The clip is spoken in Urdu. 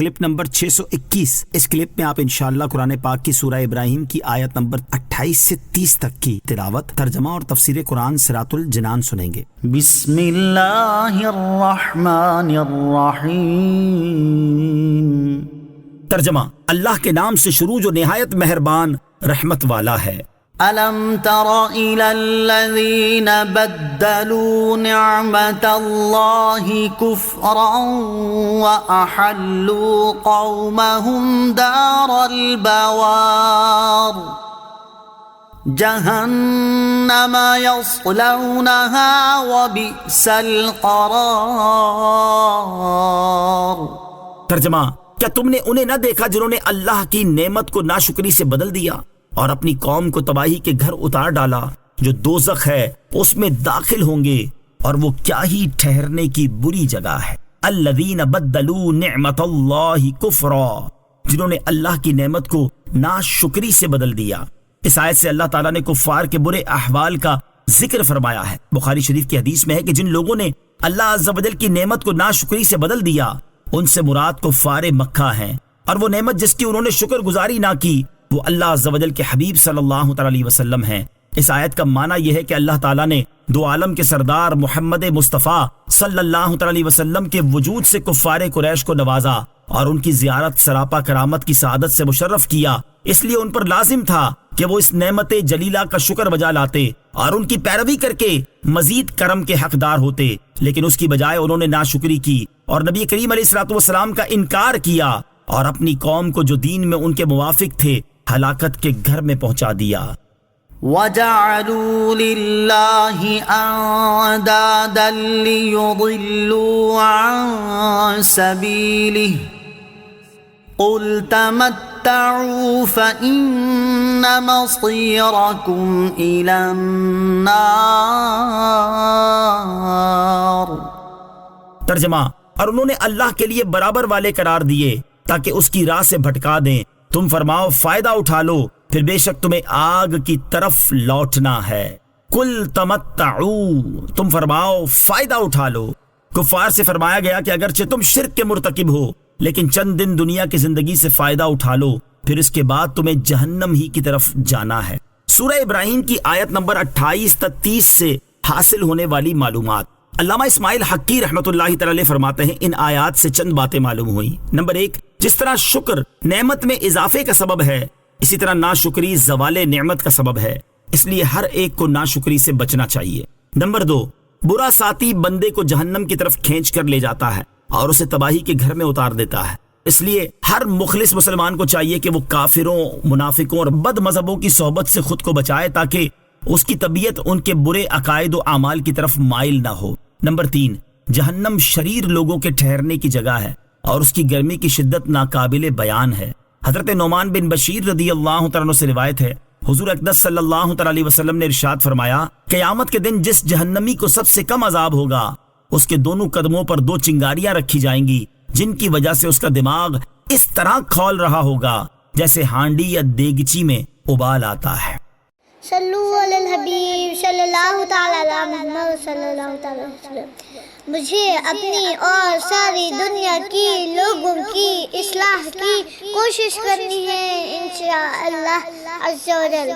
Clip number 621۔ اس کلپ میں آپ انشاءاللہ قرآن پاک کی سورہ ابراہیم کی آیت نمبر 28 سے 30 تک کی تلاوت، ترجمہ اور تفسیر قرآن صراط الجنان سنیں گے۔ بسم اللہ الرحمن الرحیم۔ ترجمہ: اللہ کے نام سے شروع جو نہایت مہربان رحمت والا ہے۔ أَلَمْ تَرَ إِلَى الَّذِينَ بَدَّلُوا نِعْمَةَ اللَّهِ كُفْرًا وَأَحَلُّوا قَوْمَهُمْ دَارَ الْبَوَارِ جَهَنَّمَ يَصْلَوْنَهَا وَبِئْسَ الْقَرَارُ۔ ترجمہ: کیا تم نے انہیں نہ دیکھا جنہوں نے اللہ کی نعمت کو ناشکری سے بدل دیا اور اپنی قوم کو تباہی کے گھر اتار ڈالا؟ جو دوزخ ہے اس میں داخل ہوں گے اور وہ کیا ہی ٹھہرنے کی بری جگہ ہے۔ الذین بدلوا نعمت اللہ کفرا، جنہوں نے اللہ کی نعمت کو ناشکری سے بدل دیا۔ اس آیت سے اللہ تعالیٰ نے کفار کے برے احوال کا ذکر فرمایا ہے۔ بخاری شریف کی حدیث میں ہے کہ جن لوگوں نے اللہ عز و جل کی نعمت کو ناشکری سے بدل دیا ان سے مراد کفار مکہ ہیں، اور وہ نعمت جس کی انہوں نے شکر گزاری نہ کی وہ اللہ عز و جل کے حبیب صلی اللہ علیہ وسلم ہیں۔ اس آیت کا معنی یہ ہے کہ اللہ تعالیٰ نے دو عالم کے سردار محمد مصطفیٰ صلی اللہ علیہ وسلم کے وجود سے کفار قریش کو نوازا اور ان کی زیارت سراپا کرامت کی سعادت سے مشرف کیا۔ اس لیے ان پر لازم تھا کہ وہ اس نعمت جلیلہ کا شکر بجا لاتے اور ان کی پیروی کر کے مزید کرم کے حقدار ہوتے، لیکن اس کی بجائے انہوں نے ناشکری کی اور نبی کریم علیہ السلام کا انکار کیا اور اپنی قوم کو جو دین میں ان کے موافق تھے ہلاکت کے گھر میں پہنچا دیا۔ وَجَعَلُوا لِلَّهِ أَنْدَادًا لِيُضِلُّوا عَنْ سَبِيلِهِ قُلْ تَمَتَّعُوا فَإِنَّ مَصِيرَكُمْ إِلَى النَّارِ۔ ترجمہ: اور انہوں نے اللہ کے لیے برابر والے قرار دیے تاکہ اس کی راہ سے بھٹکا دیں۔ تم فرماؤ فائدہ اٹھا لو، پھر بے شک تمہیں آگ کی طرف لوٹنا ہے۔ کل تمتعوا، تم فرماؤ فائدہ اٹھا لو۔ کفار سے فرمایا گیا کہ اگرچہ تم شرک کے مرتکب ہو لیکن چند دن دنیا کی زندگی سے فائدہ اٹھا لو، پھر اس کے بعد تمہیں جہنم ہی کی طرف جانا ہے۔ سورہ ابراہیم کی آیت نمبر 28 تا 30 سے حاصل ہونے والی معلومات۔ علامہ اسماعیل حقی رحمۃ اللہ تعالی فرماتے ہیں ان آیات سے چند باتیں معلوم ہوئیں۔ نمبر 1، جس طرح شکر نعمت میں اضافے کا سبب ہے اسی طرح ناشکری زوال نعمت کا سبب ہے، اس لیے ہر ایک کو ناشکری سے بچنا چاہیے۔ نمبر 2، برا ساتھی بندے کو جہنم کی طرف کھینچ کر لے جاتا ہے اور اسے تباہی کے گھر میں اتار دیتا ہے، اس لیے ہر مخلص مسلمان کو چاہیے کہ وہ کافروں، منافقوں اور بد مذہبوں کی صحبت سے خود کو بچائے تاکہ اس کی طبیعت ان کے برے عقائد و اعمال کی طرف مائل نہ ہو۔ نمبر 3، جہنم شریر لوگوں کے ٹھہرنے کی جگہ ہے اور اس کی گرمی کی شدت ناقابل بیان ہے۔ حضرت نعمان بن بشیر رضی اللہ تعالیٰ عنہ سے روایت ہے، حضور اقدس صلی اللہ علیہ وسلم نے ارشاد فرمایا، قیامت کے دن جس جہنمی کو سب سے کم عذاب ہوگا اس کے دونوں قدموں پر 2 چنگاریاں رکھی جائیں گی جن کی وجہ سے اس کا دماغ اس طرح کھول رہا ہوگا جیسے ہانڈی یا دیگچی میں ابال آتا ہے۔ صلو علی الحبیب صلی اللہ تعالی علی محمد صلی اللہ تعالی وسلم۔ مجھے اپنی اور ساری دنیا کی لوگوں کی اصلاح کی کوشش کرنی ہے انشاءاللہ عز و جل۔